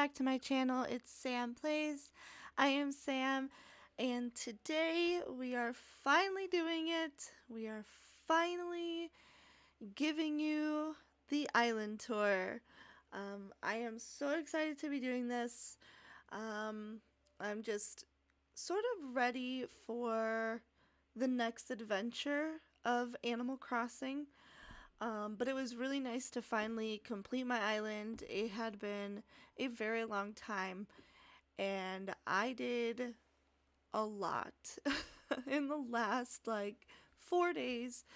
back to my channel. It's Sam Plays. I am Sam, and today we are finally doing it. We are finally giving you the island tour. I am so excited to be doing this. I'm just sort of ready for the next adventure of Animal Crossing. But it was really nice to finally complete my island. It had been a very long time, and I did a lot in the last like 4 days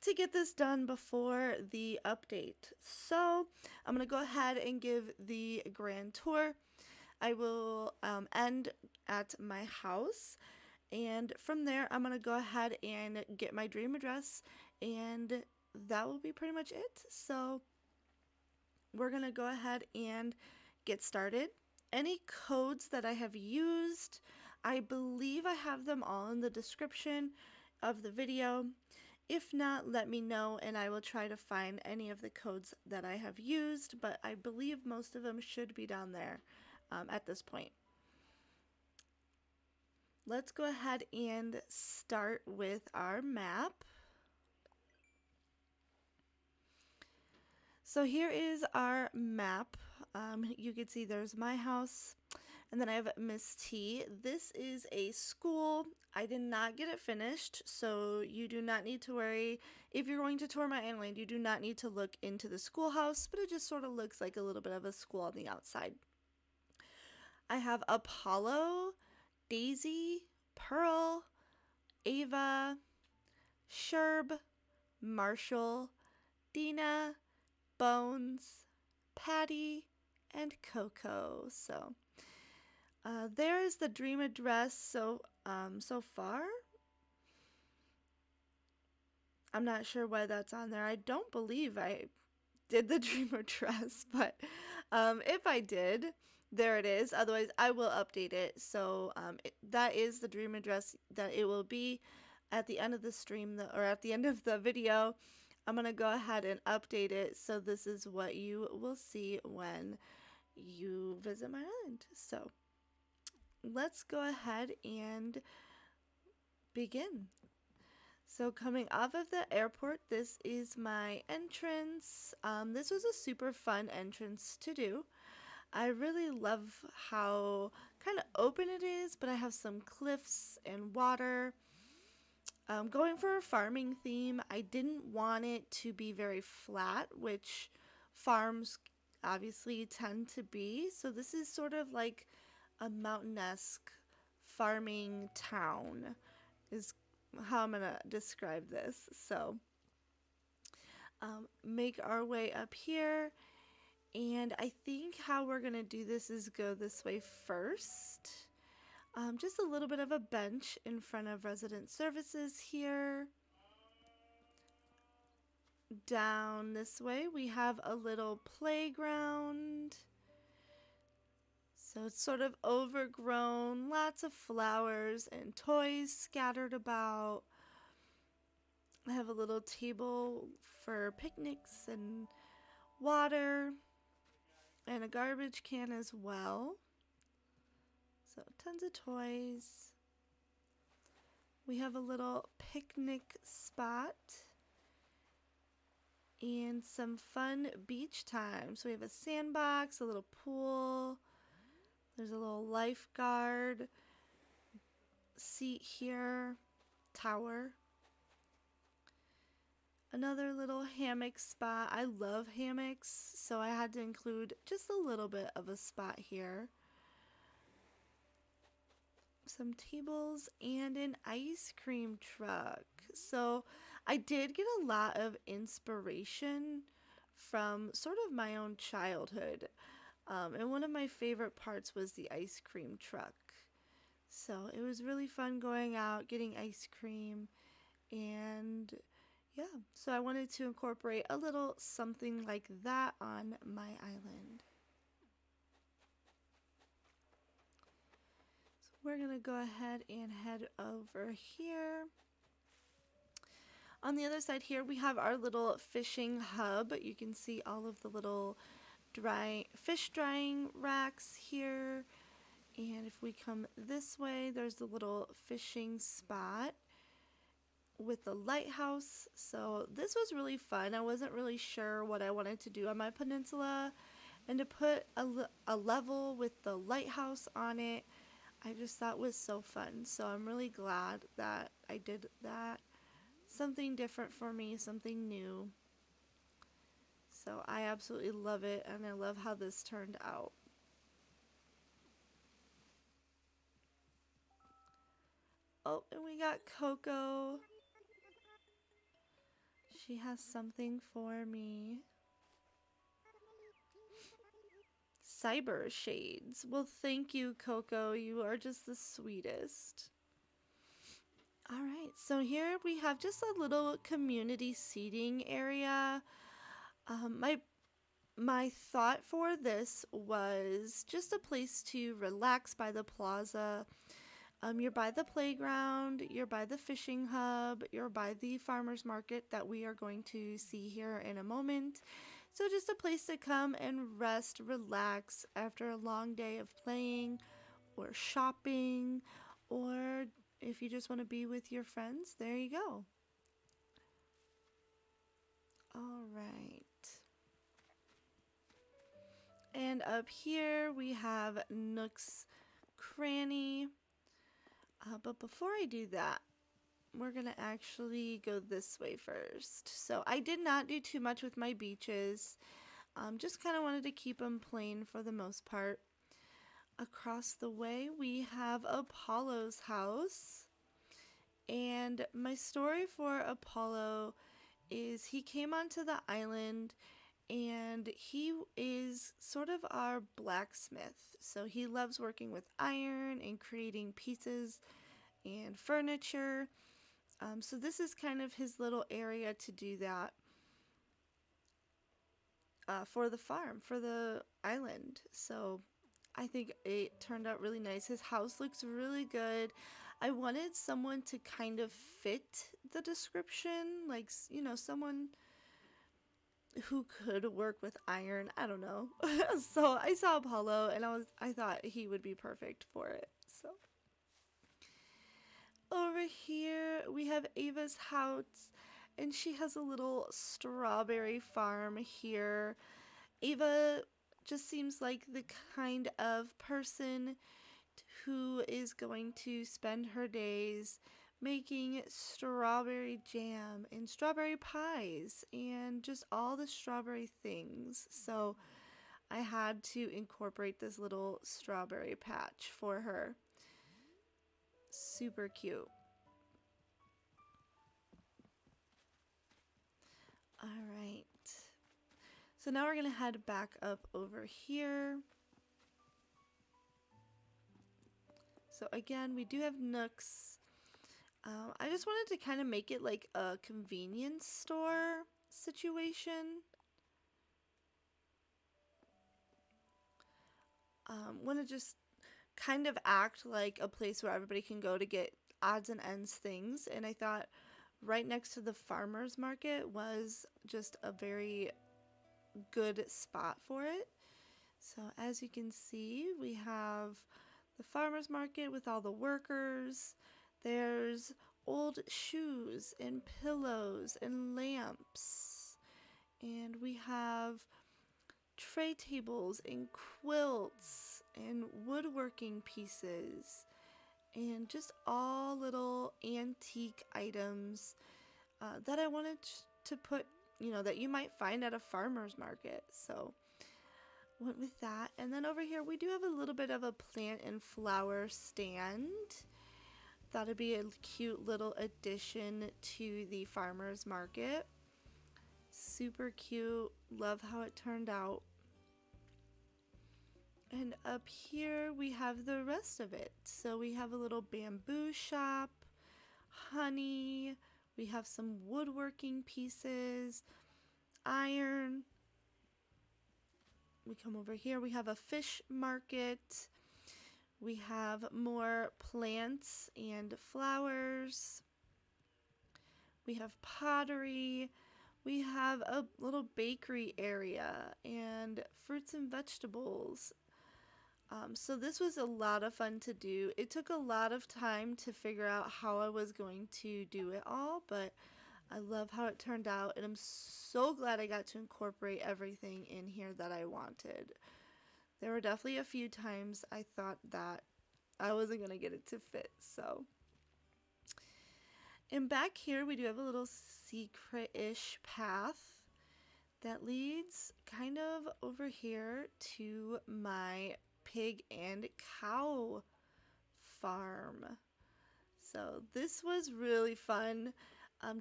to get this done before the update. So I'm gonna go ahead and give the grand tour. I will end at my house, and from there I'm gonna go ahead and get my dream address, and that will be pretty much it. So we're gonna go ahead and get started. Any codes that I have used, I believe I have them all in the description of the video. If not, let me know and I will try to find any of the codes that I have used, but I believe most of them should be down there at this point. Let's go ahead and start with our map. So here is our map. You can see there's my house, and then I have Miss T. This is a school. I did not get it finished, so you do not need to worry. If you're going to tour my island, you do not need to look into the schoolhouse, but it just sort of looks like a little bit of a school on the outside. I have Apollo, Daisy, Pearl, Ava, Sherb, Marshall, Dina, Bones, Paddy, and Coco. So there is the dream address. So far, I'm not sure why that's on there. I don't believe I did the dream address, but if I did, there it is. Otherwise, I will update it. So that is the dream address that it will be at the end of the stream, or at the end of the video. I'm going to go ahead and update it, so this is what you will see when you visit my island. So let's go ahead and begin. So coming off of the airport, this is my entrance. This was a super fun entrance to do. I really love how kind of open it is, but I have some cliffs and water. Going for a farming theme, I didn't want it to be very flat, which farms obviously tend to be. So this is sort of like a mountain-esque farming town is how I'm gonna describe this. So make our way up here, and I think how we're gonna do this is go this way first. Just a little bit of a bench in front of resident services here. Down this way we have a little playground. So it's sort of overgrown, lots of flowers and toys scattered about. I have a little table for picnics and water, and a garbage can as well. So tons of toys. We have a little picnic spot and some fun beach time. So we have a sandbox, a little pool. There's a little lifeguard seat here, tower. Another little hammock spot. I love hammocks, so I had to include just a little bit of a spot here. Some tables and an ice cream truck. So I did get a lot of inspiration from sort of my own childhood, and one of my favorite parts was the ice cream truck. So it was really fun going out, getting ice cream, and yeah, so I wanted to incorporate a little something like that on my island. We're going to go ahead and head over here. On the other side here, we have our little fishing hub. You can see all of the little fish drying racks here. And if we come this way, there's the little fishing spot with the lighthouse. So this was really fun. I wasn't really sure what I wanted to do on my peninsula, and to put a level with the lighthouse on it, I just thought was so fun. So I'm really glad that I did that. Something different for me, something new. So I absolutely love it, and I love how this turned out. Oh, and we got Coco. She has something for me. Cyber shades. Well, thank you, Coco. You are just the sweetest. All right, so here we have just a little community seating area. My thought for this was just a place to relax by the plaza. You're by the playground, you're by the fishing hub, you're by the farmer's market that we are going to see here in a moment. So just a place to come and rest, relax after a long day of playing or shopping, or if you just want to be with your friends, there you go. All right. And up here we have Nook's Cranny. But before I do that, we're going to actually go this way first. So I did not do too much with my beaches. Just kind of wanted to keep them plain for the most part. Across the way, we have Apollo's house. And my story for Apollo is he came onto the island and he is sort of our blacksmith. So he loves working with iron and creating pieces and furniture. So this is kind of his little area to do that for the farm, for the island. So I think it turned out really nice. His house looks really good. I wanted someone to kind of fit the description, like, you know, someone who could work with iron. I don't know. So I saw Apollo and I thought he would be perfect for it. So over here we have Ava's house, and she has a little strawberry farm here. Ava just seems like the kind of person who is going to spend her days making strawberry jam and strawberry pies and just all the strawberry things. So I had to incorporate this little strawberry patch for her. Super cute. All right. So now we're going to head back up over here. So again, we do have Nooks. I just wanted to kind of make it like a convenience store situation. Want to just kind of act like a place where everybody can go to get odds and ends things. And I thought right next to the farmer's market was just a very good spot for it. So as you can see, we have the farmer's market with all the workers. There's old shoes and pillows and lamps. And we have tray tables and quilts and woodworking pieces and just all little antique items that I wanted to put, you know, that you might find at a farmer's market. So went with that. And then over here we do have a little bit of a plant and flower stand. Thought it'd be a cute little addition to the farmer's market. Super cute. Love how it turned out. And up here we have the rest of it. So we have a little bamboo shop, honey, we have some woodworking pieces, iron. We come over here, we have a fish market. We have more plants and flowers. We have pottery. We have a little bakery area and fruits and vegetables. So this was a lot of fun to do. It took a lot of time to figure out how I was going to do it all, but I love how it turned out, and I'm so glad I got to incorporate everything in here that I wanted. There were definitely a few times I thought that I wasn't going to get it to fit, so. And back here we do have a little secret-ish path that leads kind of over here to my pig and cow farm. So this was really fun,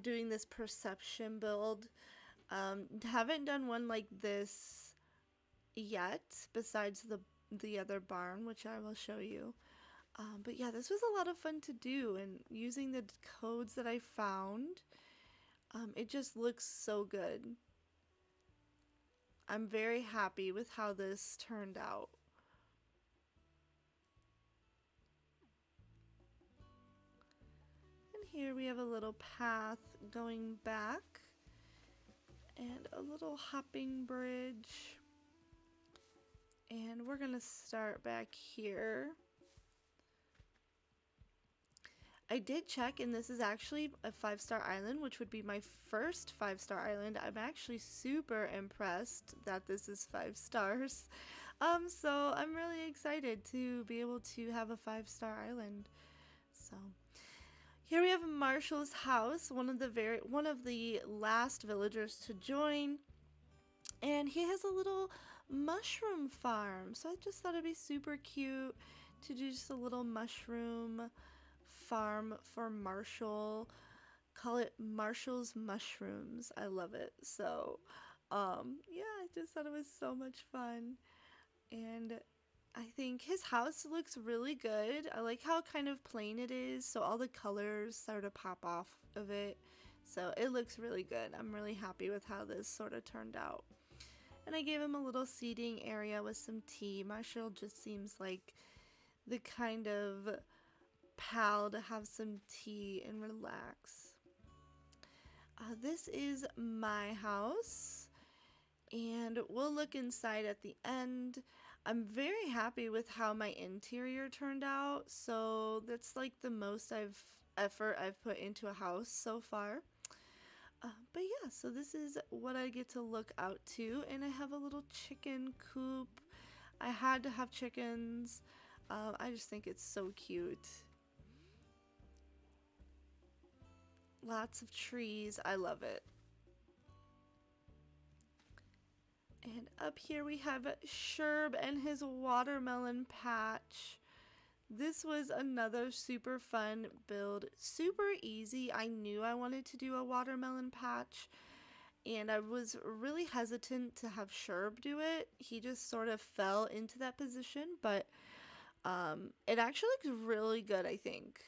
doing this perception build. Haven't done one like this yet, besides the other barn, which I will show you. But yeah, this was a lot of fun to do, and using the codes that I found, it just looks so good. I'm very happy with how this turned out. And here we have a little path going back and a little hopping bridge. And we're gonna start back here. I did check, and this is actually a 5-star island, which would be my first 5-star island. I'm actually super impressed that this is 5 stars. So I'm really excited to be able to have a 5-star island. So here we have Marshall's house, one of the last villagers to join, and he has a little mushroom farm. So I just thought it'd be super cute to do just a little mushroom farm for Marshall. Call it Marshall's Mushrooms. I love it. So yeah, I just thought it was so much fun, and I think his house looks really good. I like how kind of plain it is, so all the colors sort of pop off of it, so it looks really good. I'm really happy with how this sort of turned out. And I gave him a little seating area with some tea. Marshall just seems like the kind of pal to have some tea and relax. This is my house, and we'll look inside at the end. I'm very happy with how my interior turned out, so that's like the most effort I've put into a house so far. But yeah, so this is what I get to look out to, and I have a little chicken coop. I had to have chickens. I just think it's so cute. Lots of trees. I love it. And up here we have Sherb and his watermelon patch. This was another super fun build. Super easy. I knew I wanted to do a watermelon patch, and I was really hesitant to have Sherb do it. He just sort of fell into that position, but it actually looks really good, I think.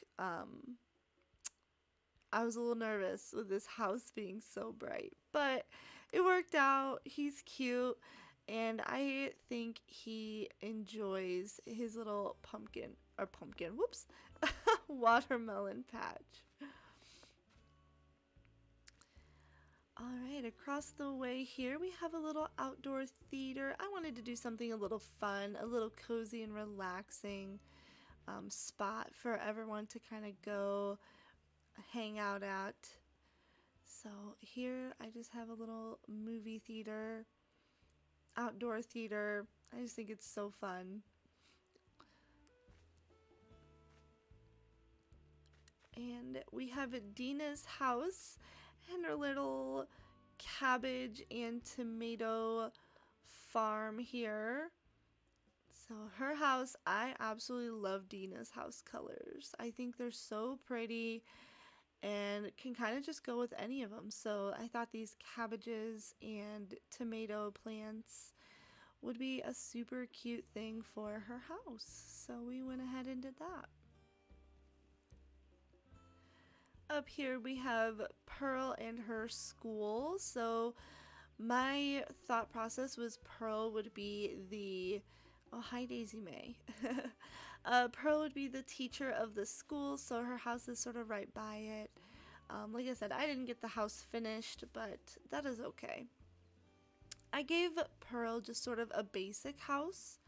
I was a little nervous with this house being so bright, but it worked out. He's cute, and I think he enjoys his little whoops, watermelon patch. Alright, across the way here we have a little outdoor theater. I wanted to do something a little fun, a little cozy and relaxing spot for everyone to kind of go hang out at. So here I just have a little movie theater, outdoor theater. I just think it's so fun. And we have Dina's house and her little cabbage and tomato farm here. So her house, I absolutely love Dina's house colors. I think they're so pretty and can kind of just go with any of them. So I thought these cabbages and tomato plants would be a super cute thing for her house. So we went ahead and did that. Up here we have Pearl and her school. So my thought process was Pearl would be the, oh hi Daisy May. Pearl would be the teacher of the school, so her house is sort of right by it. Like I said, I didn't get the house finished, but that is okay. I gave Pearl just sort of a basic house,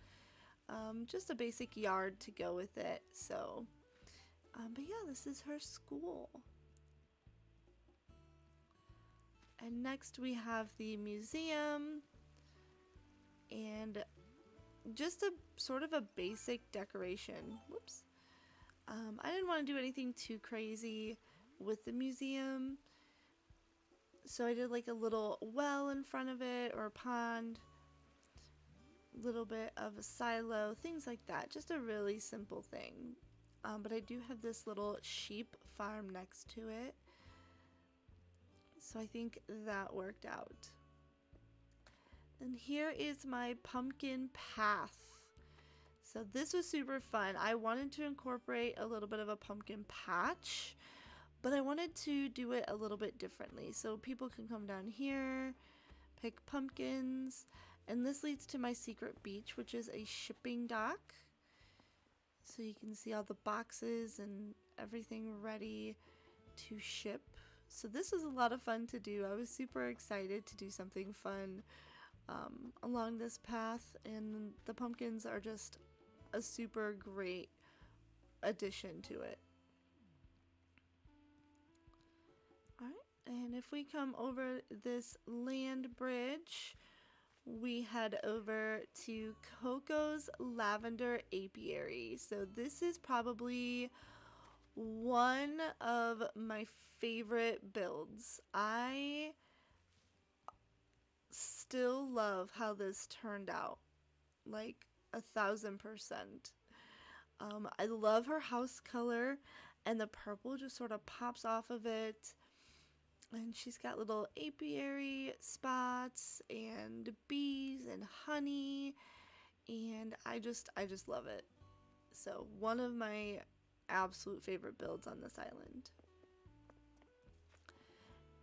just a basic yard to go with it. So, but yeah, this is her school. And next we have the museum and just a sort of a basic decoration. Whoops. I didn't want to do anything too crazy with the museum. So I did like a little well in front of it or a pond, a little bit of a silo, things like that. Just a really simple thing. But I do have this little sheep farm next to it. So I think that worked out. And here is my pumpkin path. So this was super fun. I wanted to incorporate a little bit of a pumpkin patch, but I wanted to do it a little bit differently. So people can come down here, pick pumpkins, and this leads to my secret beach, which is a shipping dock. So you can see all the boxes and everything ready to ship. So this was a lot of fun to do. I was super excited to do something fun along this path, and the pumpkins are just a super great addition to it. Alright, and if we come over this land bridge, we head over to Coco's Lavender Apiary. So this is probably one of my favorite builds. I still love how this turned out, like 1000%. I love her house color, and the purple just sort of pops off of it. And she's got little apiary spots and bees and honey, and I just love it. So one of my absolute favorite builds on this island.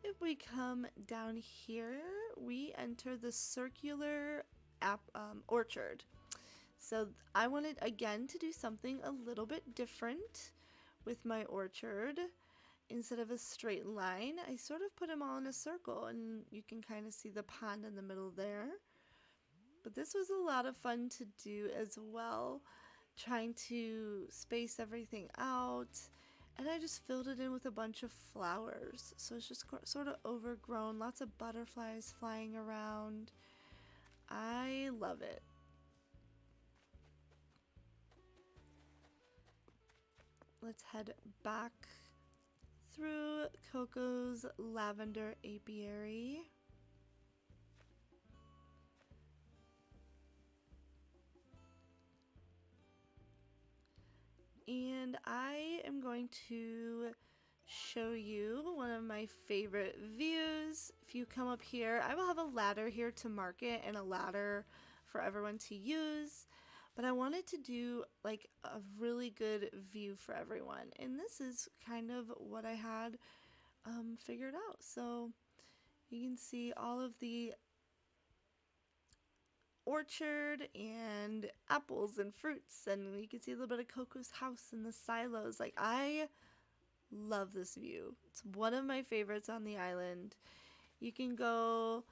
If we come down here, we enter the circular orchard. So I wanted again to do something a little bit different with my orchard. Instead of a straight line, I sort of put them all in a circle, and you can kind of see the pond in the middle there. But this was a lot of fun to do as well, trying to space everything out. And I just filled it in with a bunch of flowers. So it's just sort of overgrown, lots of butterflies flying around. I love it. Let's head back through Coco's Lavender Apiary. And I am going to show you one of my favorite views. If you come up here, I will have a ladder here to mark it and a ladder for everyone to use. But I wanted to do like a really good view for everyone. And this is kind of what I had figured out. So you can see all of the orchard and apples and fruits, and you can see a little bit of Coco's house and the silos. Like, I love this view. It's one of my favorites on the island. You can go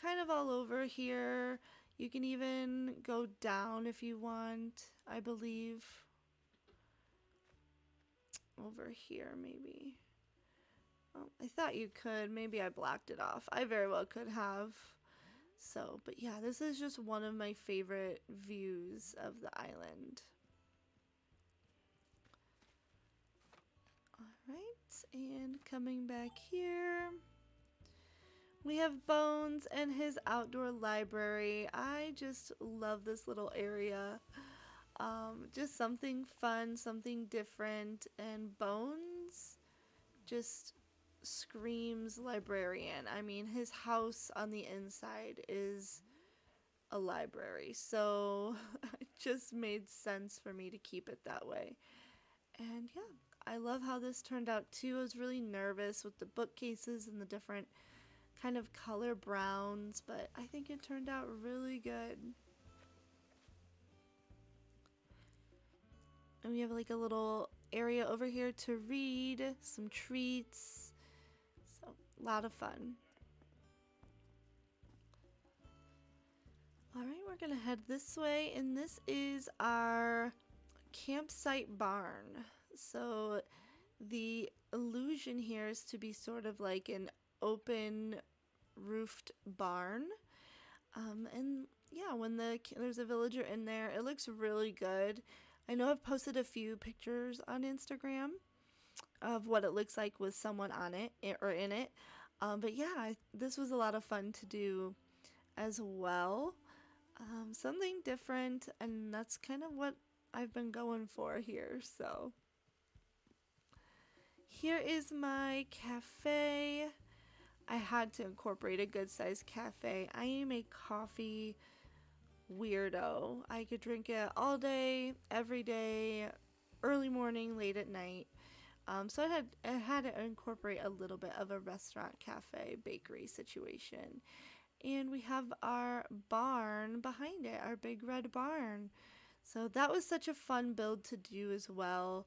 kind of all over here. You can even go down if you want, I believe. Over here, maybe. Oh, I thought you could. Maybe I blocked it off. I very well could have. So, but yeah, this is just one of my favorite views of the island. Alright, and coming back here, we have Bones and his outdoor library. I just love this little area. Just something fun, something different, and Bones just screams librarian. I mean, his house on the inside is a library, so it just made sense for me to keep it that way. And yeah, I love how this turned out too. I was really nervous with the bookcases and the different kind of color browns, but I think it turned out really good. And we have like a little area over here to read, some treats, A lot of fun. All right, we're gonna head this way, and this is our campsite barn. So the illusion here is to be sort of like an open roofed barn. And yeah, when there's a villager in there, it looks really good. I know I've posted a few pictures on Instagram of what it looks like with someone on it or in it. But yeah, this was a lot of fun to do as well. Something different, and that's kind of what I've been going for here. So here is my cafe. I had to incorporate a good sized cafe. I am a coffee weirdo. I could drink it all day, every day, early morning, late at night. So I had to incorporate a little bit of a restaurant, cafe, bakery situation. And we have our barn behind it, our big red barn. So that was such a fun build to do as well.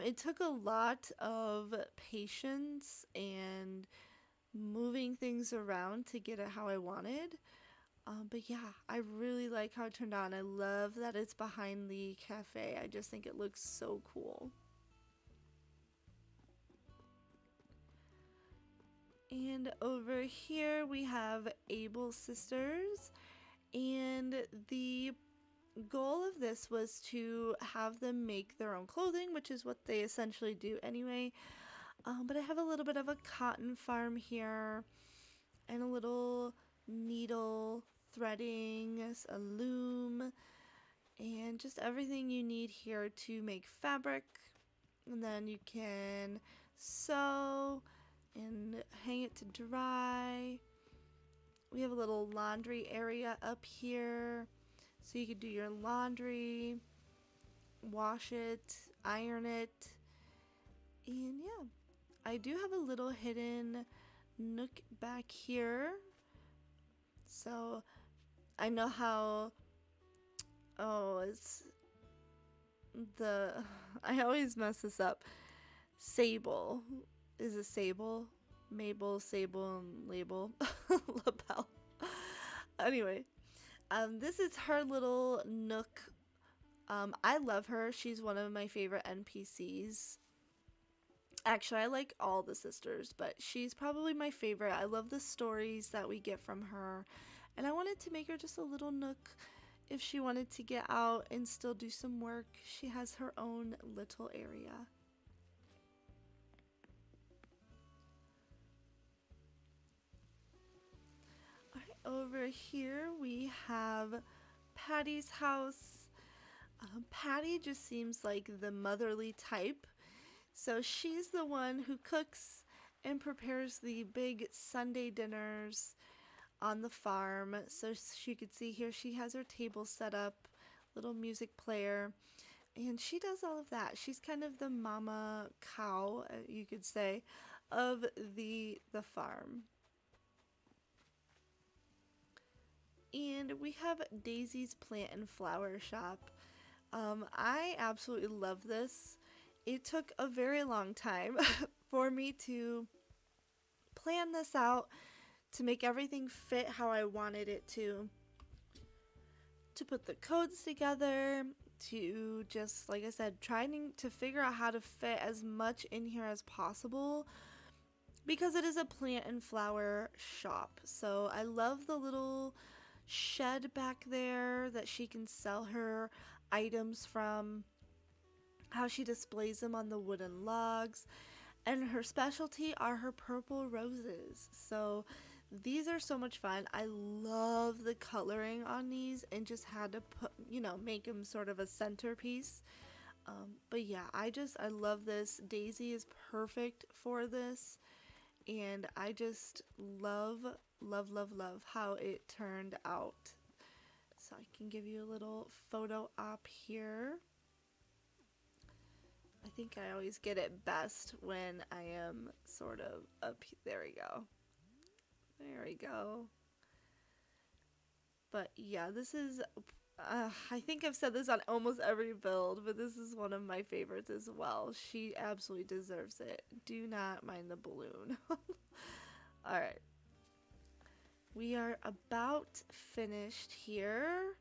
It took a lot of patience and moving things around to get it how I wanted. But yeah, I really like how it turned out. I love that it's behind the cafe. I just think it looks so cool. And over here we have Abel Sisters, and the goal of this was to have them make their own clothing, which is what they essentially do anyway. But I have a little bit of a cotton farm here, and a little needle threading, a loom, and just everything you need here to make fabric. And then you can sew and hang it to dry. We have a little laundry area up here, so you could do your laundry, wash it, iron it. And yeah, I do have a little hidden nook back here. So I know how, it's I always mess this up. Sable. Is it sable? Mabel, sable, and label. Lapel. Anyway, this is her little nook. I love her. She's one of my favorite NPCs. Actually, I like all the sisters, but she's probably my favorite. I love the stories that we get from her, and I wanted to make her just a little nook if she wanted to get out and still do some work. She has her own little area. Over here we have Paddy's house. Paddy just seems like the motherly type. So she's the one who cooks and prepares the big Sunday dinners on the farm. So you could see here she has her table set up, little music player, and she does all of that. She's kind of the mama cow, you could say, of the farm. And we have Daisy's Plant and Flower Shop. I absolutely love this. It took a very long time for me to plan this out, to make everything fit how I wanted it to put the codes together, to just, like I said, trying to figure out how to fit as much in here as possible, because it is a plant and flower shop. So I love the little shed back there that she can sell her items from, how she displays them on the wooden logs, and her specialty are her purple roses. So these are so much fun. I love the coloring on these, and just had to put, make them sort of a centerpiece. But yeah, I love this. Daisy is perfect for this, and I just love how it turned out. So I can give you a little photo op here. I think I always get it best when I am sort of up. There we go. There we go. But yeah, this is, I think I've said this on almost every build, but this is one of my favorites as well. She absolutely deserves it. Do not mind the balloon. All right. We are about finished here.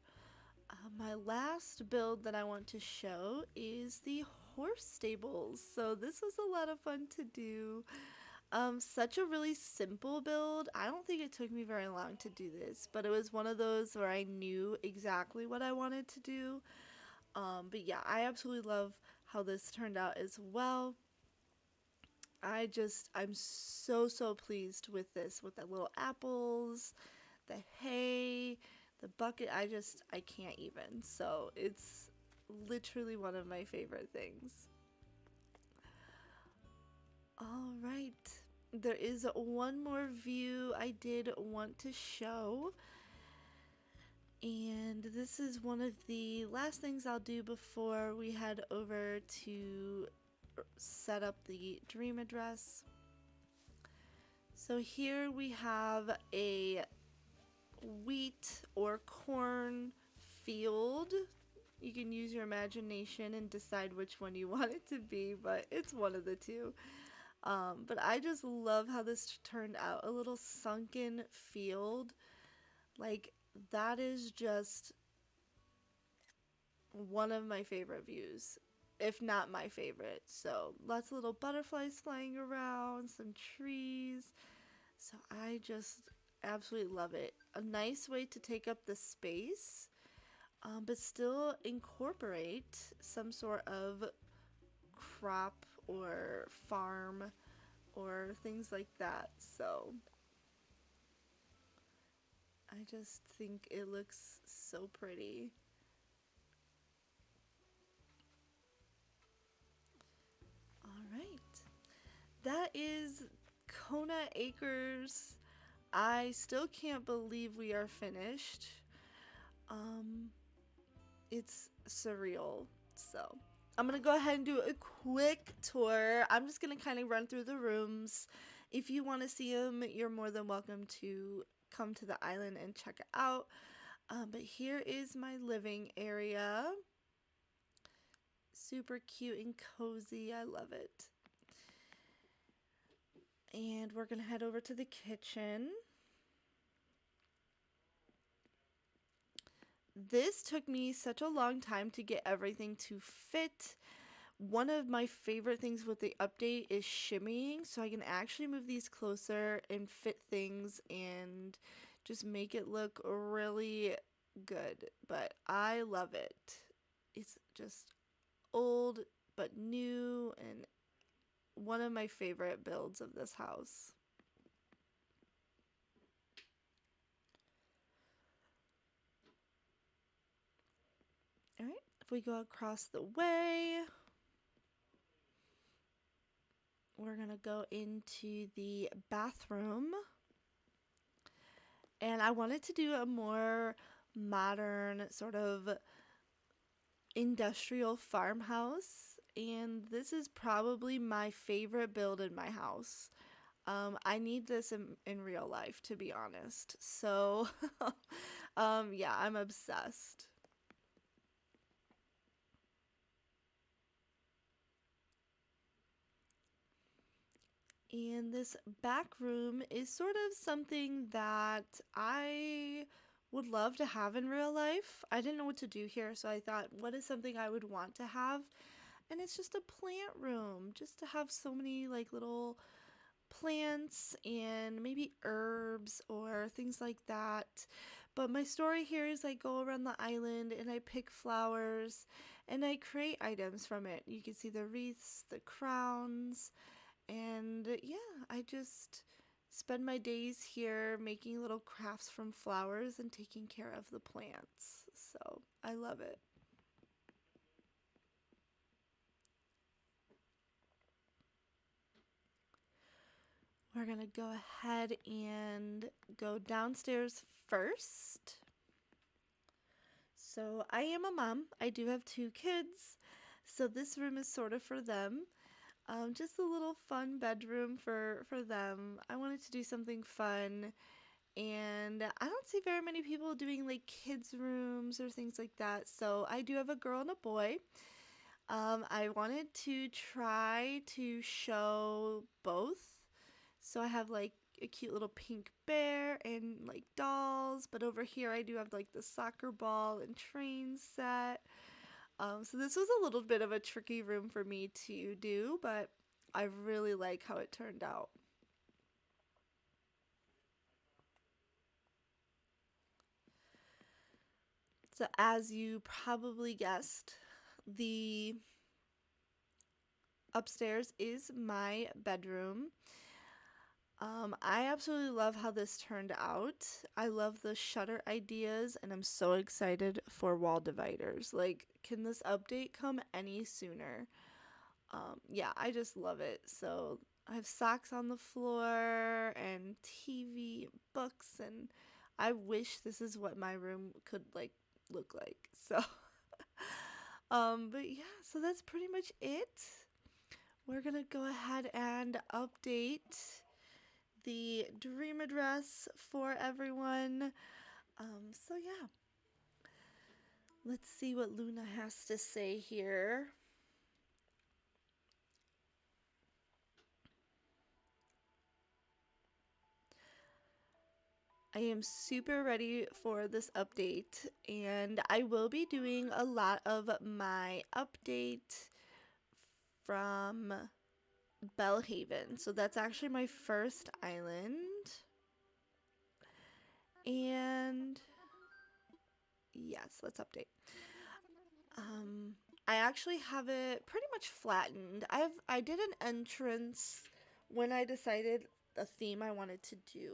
My last build that I want to show is the horse stables. So this was a lot of fun to do. Such a really simple build. I don't think it took me very long to do this, but it was one of those where I knew exactly what I wanted to do. But yeah, I absolutely love how this turned out as well. I'm so pleased with this, with the little apples, the hay, the bucket. I can't even. So it's literally one of my favorite things. All right. There is one more view I did want to show. And this is one of the last things I'll do before we head over to set up the dream address. So here we have a wheat or corn field. You can use your imagination and decide which one you want it to be, but it's one of the two. But I just love how this turned out. A little sunken field. Like, that is just one of my favorite views, if not my favorite. So, lots of little butterflies flying around, some trees. So, I just absolutely love it. A nice way to take up the space, but still incorporate some sort of crop or farm or things like that. So I just think it looks so pretty. All right. That is Kona Acres. I still can't believe we are finished. Um, it's surreal. So I'm gonna go ahead and do a quick tour. I'm just gonna kind of run through the rooms. If you want to see them, you're more than welcome to come to the island and check it out. But here is my living area. Super cute and cozy. I love it. And we're gonna head over to the kitchen. This took me such a long time to get everything to fit. One of my favorite things with the update is shimmying, so I can actually move these closer and fit things and just make it look really good. But I love it. It's just old but new and one of my favorite builds of this house. All right, if we go across the way, we're gonna go into the bathroom. And I wanted to do a more modern sort of industrial farmhouse. And this is probably my favorite build in my house. I need this in real life, to be honest. So, yeah, I'm obsessed. And this back room is sort of something that I would love to have in real life. I didn't know what to do here, so I thought, what is something I would want to have? And it's just a plant room, just to have so many like little plants and maybe herbs or things like that. But my story here is I go around the island and I pick flowers and I create items from it. You can see the wreaths, the crowns, and yeah, I just spend my days here making little crafts from flowers and taking care of the plants. So I love it. We're gonna go ahead and go downstairs first. So I am a mom. I do have two kids. So this room is sort of for them. Just a little fun bedroom for them. I wanted to do something fun, and I don't see very many people doing like kids rooms or things like that. So I do have a girl and a boy. I wanted to try to show both. So I have like a cute little pink bear and like dolls. But over here I do have like the soccer ball and train set. So this was a little bit of a tricky room for me to do, but I really like how it turned out. So as you probably guessed, the upstairs is my bedroom. I absolutely love how this turned out. I love the shutter ideas, and I'm so excited for wall dividers. Like, can this update come any sooner? Yeah, I just love it. So I have socks on the floor and TV, books, and I wish this is what my room could like look like. So, but yeah, so that's pretty much it. We're gonna go ahead and update the dream address for everyone. So yeah, let's see what Luna has to say here. I am super ready for this update, and I will be doing a lot of my update from Bellhaven. So that's actually my first island. And yes, let's update. I actually have it pretty much flattened. I did an entrance when I decided the theme I wanted to do.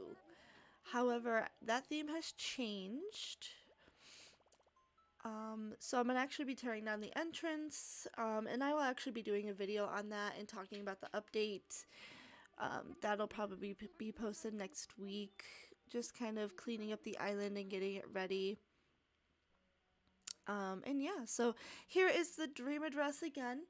However, that theme has changed. So I'm gonna actually be tearing down the entrance, and I will actually be doing a video on that and talking about the update. That'll probably be posted next week, just kind of cleaning up the island and getting it ready. And yeah, so here is the dream address again.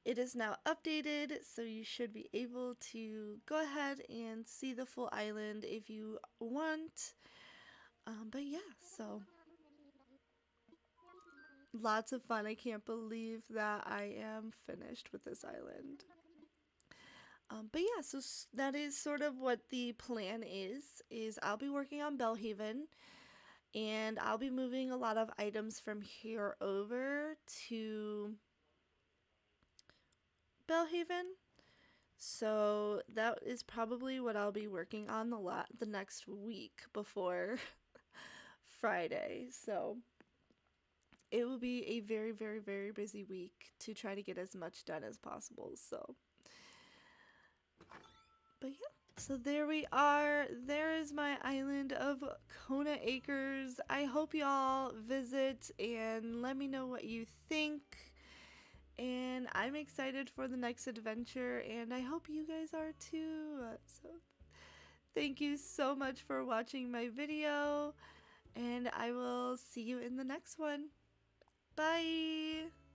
It is now updated, so you should be able to go ahead and see the full island if you want. But yeah, so lots of fun. I can't believe that I am finished with this island. But yeah, so that is sort of what the plan is I'll be working on Bellhaven, and I'll be moving a lot of items from here over to Bellhaven. So that is probably what I'll be working on the next week before Friday. So it will be a very, very, very busy week to try to get as much done as possible. So, but yeah. So there we are. There is my island of Kona Acres. I hope y'all visit and let me know what you think. And I'm excited for the next adventure, and I hope you guys are too. So thank you so much for watching my video, and I will see you in the next one. Bye!